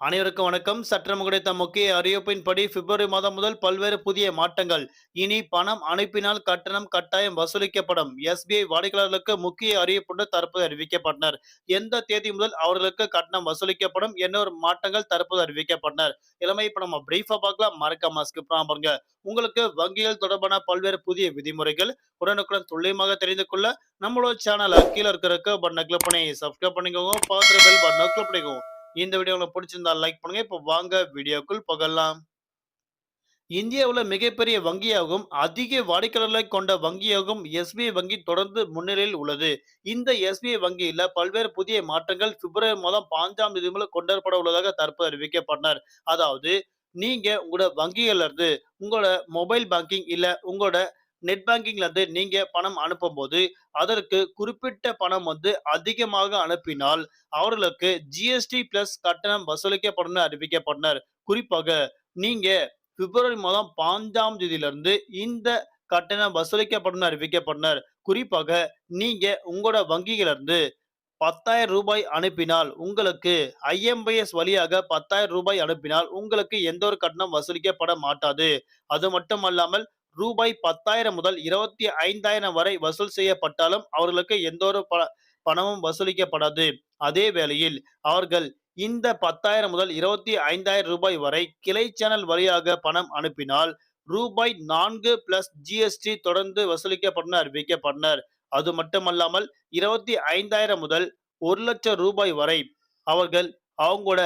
அனைவருக்கும் வணக்கம். சற்றம் கிடைத்த முக்கிய அறிவிப்பின்படி பிப்ரவரி மாதம் முதல் பல்வேறு புதிய மாற்றங்கள். இனி பணம் அனுப்பினால் கட்டணம் கட்டாயம் வசூலிக்கப்படும். எஸ்பிஐ வாடிக்கையாளர்களுக்கு முக்கிய அறிவிப்புடன் தற்போது அறிவிக்கப்பட்டனர். எந்த தேதி முதல் அவர்களுக்கு கட்டணம் வசூலிக்கப்படும் என்ன ஒரு மாற்றங்கள் தற்போது அறிவிக்கப்பட்டனர். இளமை இப்ப நம்ம பிரீஃபா பார்க்கலாம். மறக்காம ஸ்கிப் பண்ணாம பாருங்க. உங்களுக்கு வங்கிகள் தொடர்பான பல்வேறு புதிய விதிமுறைகள் உடனுக்குடன் துல்லியமாக தெரிந்து கொள்ள நம்மளோட சேனலை கீழே இருக்கிற பட்டனை கிளிக் பண்ணி சப்ஸ்கிரைப் பண்ணிக்கோங்க. பக்கத்துல பெல் பட்டனை கிளிக் பண்ணிக்கோங்க. இந்த வீடியோ உங்களுக்கு பிடிச்சிருந்தா லைக் பண்ணுங்க. இப்போ வாங்க வீடியோக்குள் போகலாம். இந்தியாவுல மிகப்பெரிய வங்கியாகவும், அதிக வாடிக்கையாளர்களை கொண்ட வங்கியாகவும் எஸ்பிஐ வங்கி தொடர்ந்து முன்னிலையில் உள்ளது. இந்த எஸ்பிஐ வங்கியில பல்வேறு புதிய மாற்றங்கள் பிப்ரவரி மாதம் 5ஆம் தேதி முதல் கொண்டுவரப்பட உள்ளதாக தற்போது அறிவிக்கப்பட்டனர். அதாவது நீங்க உங்களோட வங்கிகள்ல இருந்து உங்களோட மொபைல் பேங்கிங் இல்ல உங்களோட நெட் பேங்கிங்ல இருந்து நீங்க பணம் அனுப்பும்போது, அதற்கு குறிப்பிட்ட பணம் அதிகமாக அனுப்பினால், அவர்களுக்கு ஜிஎஸ்டி பிளஸ் கட்டணம் வசூலிக்கப்படும் அறிவிக்கப்பட்டனர். குறிப்பாக நீங்க பிப்ரவரி மாதம் 5ஆம் தேதியிலிருந்து இந்த கட்டணம் வசூலிக்கப்படும் அறிவிக்கப்பட்டனர். குறிப்பாக நீங்க உங்களோட வங்கியிலிருந்து ரூ. 10,000 அனுப்பினால், உங்களுக்கு ஐஎம்பிஎஸ் வழியாக ரூ. 10,000 அனுப்பினால், உங்களுக்கு எந்த ஒரு கட்டணம் வசூலிக்கப்பட மாட்டாது. அது மட்டுமல்லாமல் ரூபாய் 10,000 முதல் 25,000 வரை வசூல் செய்யப்பட்டாலும், அவர்களுக்கு எந்த ஒரு பணமும் வசூலிக்கப்படாது. அதே வேளையில் அவர்கள் இந்த 10,000 முதல் ரூ. 25,000 வரை கிளை சேனல் வழியாக பணம் அனுப்பினால், ரூபாய் 4 பிளஸ் ஜிஎஸ்டி தொடர்ந்து வசூலிக்கப்படும் அறிவிக்கப்பட்டனர். அது மட்டுமல்லாமல் 25,000 முதல் ரூ. 1,00,000 வரை அவர்கள் அவங்களோட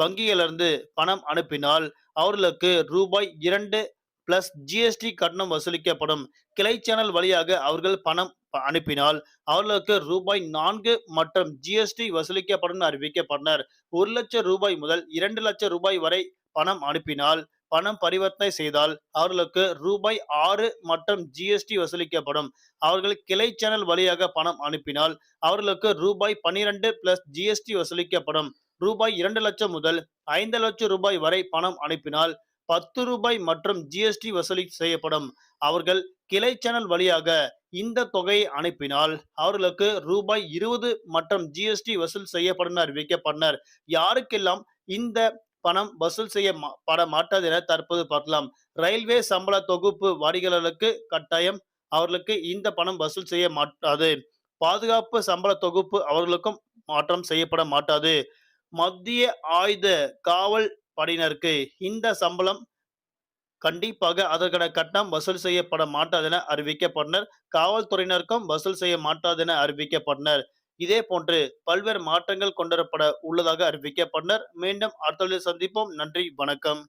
வங்கியிலிருந்து பணம் அனுப்பினால், அவர்களுக்கு ரூபாய் 2 பிளஸ் ஜிஎஸ்டி கட்டணம் வசூலிக்கப்படும். கிளை சேனல் வழியாக அவர்கள் பணம் அனுப்பினால், அவர்களுக்கு ரூபாய் 4 மற்றும் ஜிஎஸ்டி வசூலிக்கப்படும் அறிவிக்கப்பட்டனர். ரூ. 1,00,000 முதல் ரூ. 2,00,000 வரை பணம் அனுப்பினால், பணம் பரிவர்த்தனை செய்தால் அவர்களுக்கு ரூபாய் 6 மற்றும் ஜிஎஸ்டி வசூலிக்கப்படும். அவர்கள் கிளை சேனல் வழியாக பணம் அனுப்பினால், அவர்களுக்கு ரூபாய் 12 பிளஸ் ஜிஎஸ்டி வசூலிக்கப்படும். ரூபாய் 2,00,000 முதல் ரூ. 5,00,000 வரை பணம் அனுப்பினால், ரூபாய் 10 மற்றும் ஜிஎஸ்டி வசூலி செய்யப்படும். அவர்கள் கிளை சேனல் வழியாக இந்த தொகையை அனுப்பினால், அவர்களுக்கு ரூபாய் 20 மற்றும் ஜிஎஸ்டி வசூல் செய்யப்படும் அறிவிக்கப்பட்டனர். யாருக்கெல்லாம் இந்த பணம் வசூல் பட மாட்டாது என தற்போது பார்க்கலாம். ரயில்வே சம்பள தொகுப்பு வாடிக்கையாளர்களுக்கு கட்டாயம் அவர்களுக்கு இந்த பணம் வசூல் செய்ய மாட்டாது. பாதுகாப்பு சம்பள தொகுப்பு அவர்களுக்கும் மாற்றம் செய்யப்பட மாட்டாது. மத்திய ஆயுத காவல் படையினருக்கு இந்த சம்பளம் கண்டிப்பாக அதற்கான கட்டணம் வசூல் செய்யப்பட மாட்டாது என அறிவிக்கப்பட்டனர். காவல்துறையினருக்கும் வசூல் செய்ய மாட்டாது என அறிவிக்கப்பட்டனர். இதே போன்று பல்வேறு மாற்றங்கள் கொண்டுவரப்பட உள்ளதாக அறிவிக்கப்பட்டனர். மீண்டும் அடுத்த வீடியோவில் சந்திப்போம். நன்றி, வணக்கம்.